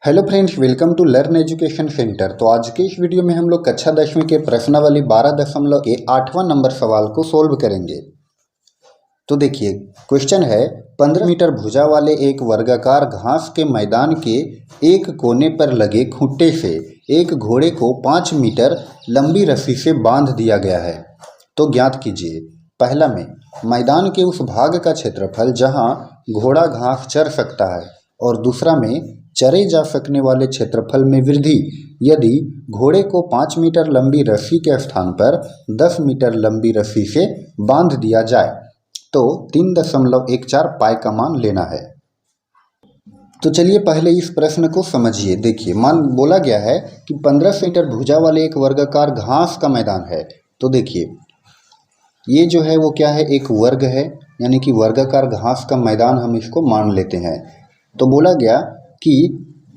Hello friends, welcome to learn education centre. तो आज के इस वीडियो में हम लोग कक्षा 10वीं के प्रश्नावली 12.8वां नंबर सवाल को सोल्व करेंगे। तो देखिए, क्वेश्चन है 15 मीटर भुजा वाले एक वर्गाकार घास के मैदान के एक कोने पर लगे खूंटे से एक घोड़े को 5 मीटर लंबी रस्सी से बांध दिया गया है। तो ज्ञात कीजिए, पहला में मैदान के उस भाग का क्षेत्रफल जहां घोड़ा घास चर सकता है, और दूसरा में चरे जा सकने वाले क्षेत्रफल में वृद्धि यदि घोड़े को 5 मीटर लंबी रस्सी के स्थान पर 10 मीटर लंबी रस्सी से बांध दिया जाए तो 3.14 पाई का मान लेना है। तो चलिए पहले इस प्रश्न को समझिए। देखिए, मान बोला गया है कि 15 मीटर भुजा वाले एक वर्गाकार घास का मैदान है। तो देखिए, ये जो है वो क्या है, एक वर्ग है, यानी कि वर्गाकार घास का मैदान हम इसको मान लेते हैं। तो बोला गया कि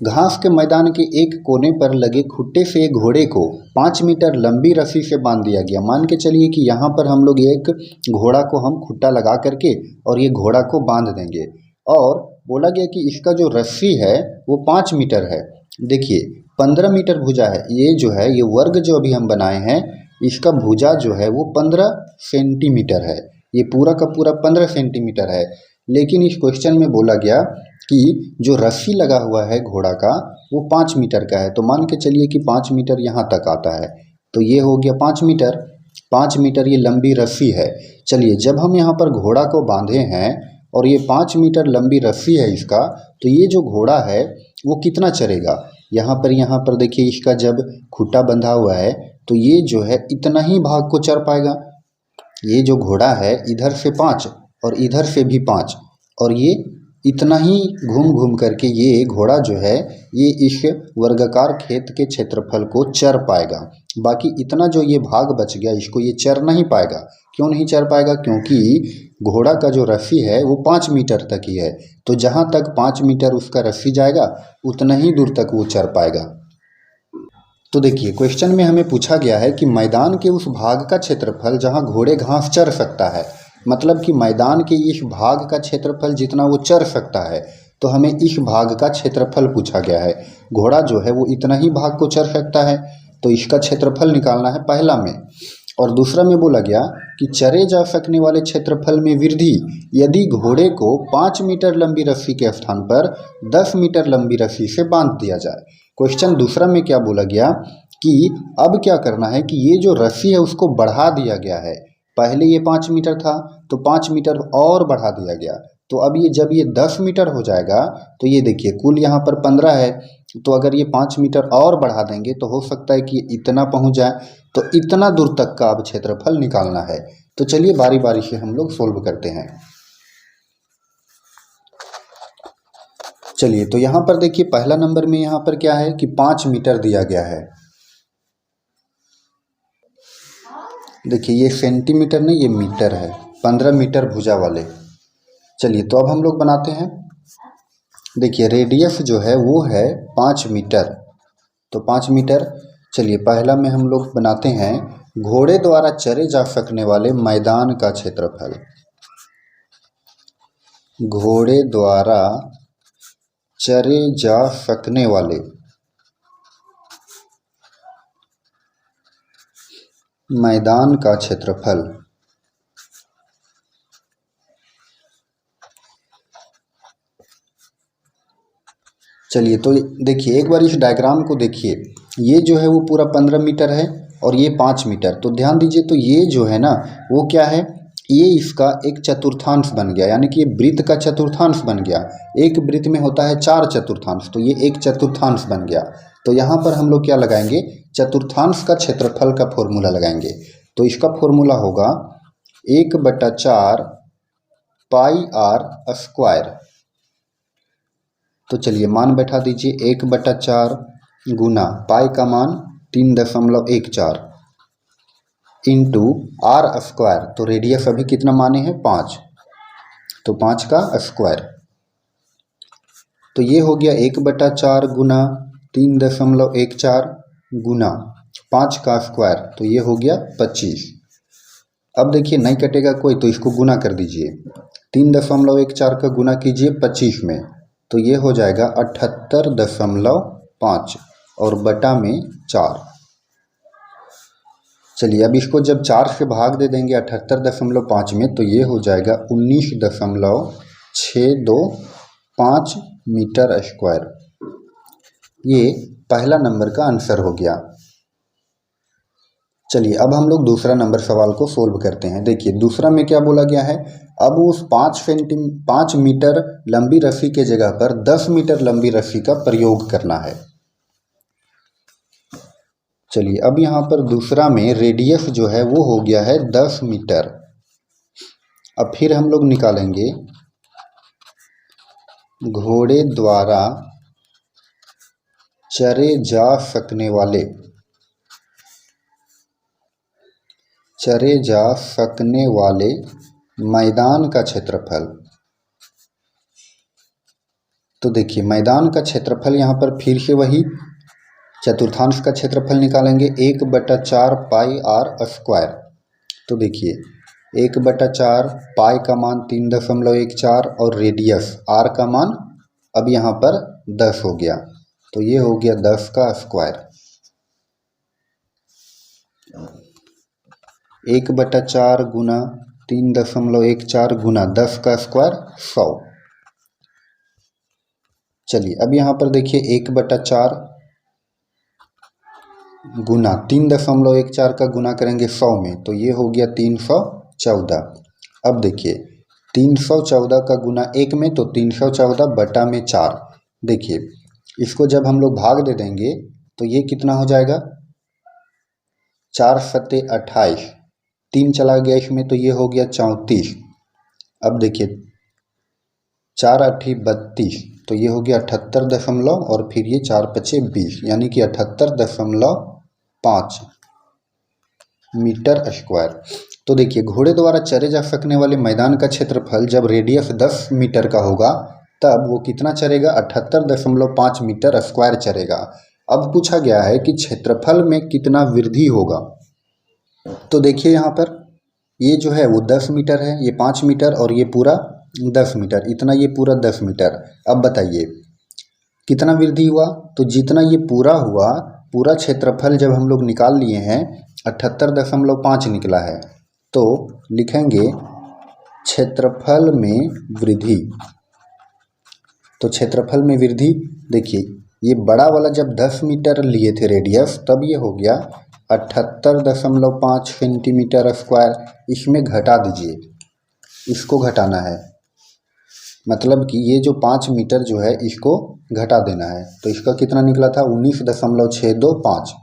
घास के मैदान के एक कोने पर लगे खुट्टे से घोड़े को 5 मीटर लंबी रस्सी से बांध दिया गया। मान के चलिए कि यहाँ पर हम लोग एक घोड़ा को हम खुट्टा लगा करके और ये घोड़ा को बांध देंगे, और बोला गया कि इसका जो रस्सी है वो 5 मीटर है। देखिए, 15 मीटर भुजा है, ये जो है ये वर्ग जो अभी हम बनाए हैं इसका भुजा जो है वो 15 सेंटीमीटर है। ये पूरा का पूरा 15 सेंटीमीटर है। लेकिन इस क्वेश्चन में बोला गया कि जो रस्सी लगा हुआ है घोड़ा का वो 5 मीटर का है। तो मान के चलिए कि 5 मीटर यहाँ तक आता है, तो ये हो गया 5 मीटर। 5 मीटर ये लंबी रस्सी है। चलिए, जब हम यहाँ पर घोड़ा को बांधे हैं और ये 5 मीटर लंबी रस्सी है इसका, तो ये जो घोड़ा है वो कितना चरेगा। यहाँ पर देखिए, इसका जब खूंटा बंधा हुआ है तो ये जो है इतना ही भाग को चर पाएगा। ये जो घोड़ा है इधर से 5 और इधर से भी 5, और ये इतना ही घूम घूम करके ये घोड़ा जो है ये इस वर्गाकार खेत के क्षेत्रफल को चर पाएगा। बाकी इतना जो ये भाग बच गया इसको ये चर नहीं पाएगा। क्यों नहीं चर पाएगा? क्योंकि घोड़ा का जो रस्सी है वो 5 मीटर तक ही है। तो जहाँ तक 5 मीटर उसका रस्सी जाएगा उतना ही दूर तक वो चर पाएगा। तो देखिए, क्वेश्चन में हमें पूछा गया है कि मैदान के उस भाग का क्षेत्रफल जहाँ घोड़े घास चर सकता है, मतलब कि मैदान के इस भाग का क्षेत्रफल जितना वो चर सकता है, तो हमें इस भाग का क्षेत्रफल पूछा गया है। घोड़ा जो है वो इतना ही भाग को चर सकता है, तो इसका क्षेत्रफल निकालना है पहला में। और दूसरा में बोला गया कि चरे जा सकने वाले क्षेत्रफल में वृद्धि यदि घोड़े को 5 मीटर लंबी रस्सी के स्थान पर 10 मीटर लंबी रस्सी से बांध दिया जाए। क्वेश्चन दूसरा में क्या बोला गया कि अब क्या करना है कि ये जो रस्सी है उसको बढ़ा दिया गया है। पहले ये 5 मीटर था तो 5 मीटर और बढ़ा दिया गया। तो अब ये जब ये 10 मीटर हो जाएगा तो ये देखिए कुल यहाँ पर 15 है, तो अगर ये 5 मीटर और बढ़ा देंगे तो हो सकता है कि इतना पहुँच जाए। तो इतना दूर तक का अब क्षेत्रफल निकालना है। तो चलिए बारी बारी से हम लोग सोल्व करते हैं। चलिए, तो यहाँ पर देखिए पहला नंबर में यहाँ पर क्या है कि 5 मीटर दिया गया है। देखिए, ये सेंटीमीटर नहीं, ये मीटर है। 15 मीटर भुजा वाले। चलिए, तो अब हम लोग बनाते हैं। देखिए, रेडियस जो है वो है 5 मीटर। तो 5 मीटर। चलिए, पहला में हम लोग बनाते हैं घोड़े द्वारा चरे जा सकने वाले मैदान का क्षेत्रफल। घोड़े द्वारा चरे जा सकने वाले मैदान का क्षेत्रफल। चलिए, तो देखिए एक बार इस डायग्राम को देखिए। ये जो है वो पूरा 15 मीटर है और ये 5 मीटर। तो ध्यान दीजिए, तो ये जो है ना वो क्या है, ये इसका एक चतुर्थांश बन गया, यानी कि ये वृत्त का चतुर्थांश बन गया। एक वृत्त में होता है 4 चतुर्थांश, तो ये एक चतुर्थांश बन गया। तो यहाँ पर हम लोग क्या लगाएंगे, चतुर्थांश का क्षेत्रफल का फॉर्मूला लगाएंगे। तो इसका फॉर्मूला होगा 1/4 पाई आर स्क्वायर। तो चलिए मान बैठा दीजिए, 1/4 गुना पाई का मान 3.14 इंटू आर स्क्वायर। तो रेडियस अभी कितना माने हैं, 5, तो 5 का स्क्वायर। तो ये हो गया 1/4 गुना 3.14 गुना 5 का स्क्वायर, तो ये हो गया 25। अब देखिए नहीं कटेगा कोई, तो इसको गुना कर दीजिए। 3.14 का गुना कीजिए 25 में, तो ये हो जाएगा 78.5 और बटा में 4। चलिए अब इसको जब 4 से भाग दे देंगे 78.5 में तो ये हो जाएगा 19.625 मीटर स्क्वायर। ये पहला नंबर का आंसर हो गया। चलिए अब हम लोग दूसरा नंबर सवाल को सोल्व करते हैं। देखिए दूसरा में क्या बोला गया है, अब उस 5 मीटर लंबी रस्सी के जगह पर 10 मीटर लंबी रस्सी का प्रयोग करना है। चलिए अब यहाँ पर दूसरा में रेडियस जो है वो हो गया है 10 मीटर। अब फिर हम लोग निकालेंगे घोड़े द्वारा चरे जा सकने वाले मैदान का क्षेत्रफल। तो देखिए मैदान का क्षेत्रफल यहाँ पर फिर से वही चतुर्थांश का क्षेत्रफल निकालेंगे 1/4 पाई आर स्क्वायर। तो देखिए 1/4 पाई का मान 3.14 और रेडियस आर का मान अब यहाँ पर 10 हो गया, तो ये हो गया 10 का स्क्वायर। 1/4 गुना 3.14 गुना 10 का स्क्वायर 100। चलिए अब यहाँ पर देखिए 1/4 गुना 3.14 का गुना करेंगे 100 में, तो ये हो गया 314। अब देखिए 314 का गुना 1 में तो 314 बटा में 4। देखिए इसको जब हम लोग भाग दे देंगे तो ये कितना हो जाएगा, 4 सत्ते 28, 3 चला गया इसमें तो ये हो गया 34। अब देखिए 4 8 32, तो ये हो गया 78 और फिर ये 4 5 20, यानी कि 78.5 मीटर स्क्वायर। तो देखिए घोड़े द्वारा चरे जा सकने वाले मैदान का क्षेत्रफल जब रेडियस 10 मीटर का होगा तब वो कितना चरेगा, 78.5 मीटर स्क्वायर चरेगा। अब पूछा गया है कि क्षेत्रफल में कितना वृद्धि होगा। तो देखिए यहाँ पर ये जो है वो 10 मीटर है, ये 5 मीटर और ये पूरा 10 मीटर, इतना ये पूरा 10 मीटर। अब बताइए कितना वृद्धि हुआ, तो जितना ये पूरा हुआ, पूरा क्षेत्रफल जब हम लोग निकाल लिए हैं 78.5 निकला है, तो लिखेंगे क्षेत्रफल में वृद्धि। तो क्षेत्रफल में वृद्धि देखिए ये बड़ा वाला जब 10 मीटर लिए थे रेडियस तब ये हो गया 78.5 सेंटीमीटर स्क्वायर। इसमें घटा दीजिए, इसको घटाना है, मतलब कि ये जो 5 मीटर जो है इसको घटा देना है। तो इसका कितना निकला था, 19.625।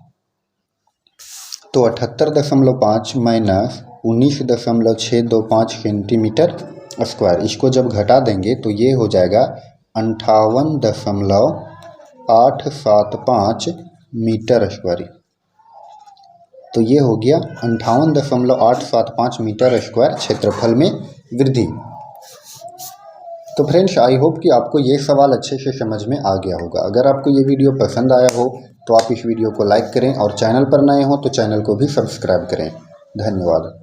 तो 78.5 माइनस 19.625 सेंटीमीटर स्क्वायर, इसको जब घटा देंगे तो ये हो जाएगा 58.875 मीटर स्क्वायर। तो ये हो गया 58.875 मीटर स्क्वायर क्षेत्रफल में वृद्धि। तो फ्रेंड्स आई होप कि आपको ये सवाल अच्छे से समझ में आ गया होगा। अगर आपको ये वीडियो पसंद आया हो तो आप इस वीडियो को लाइक करें और चैनल पर नए हो तो चैनल को भी सब्सक्राइब करें। धन्यवाद।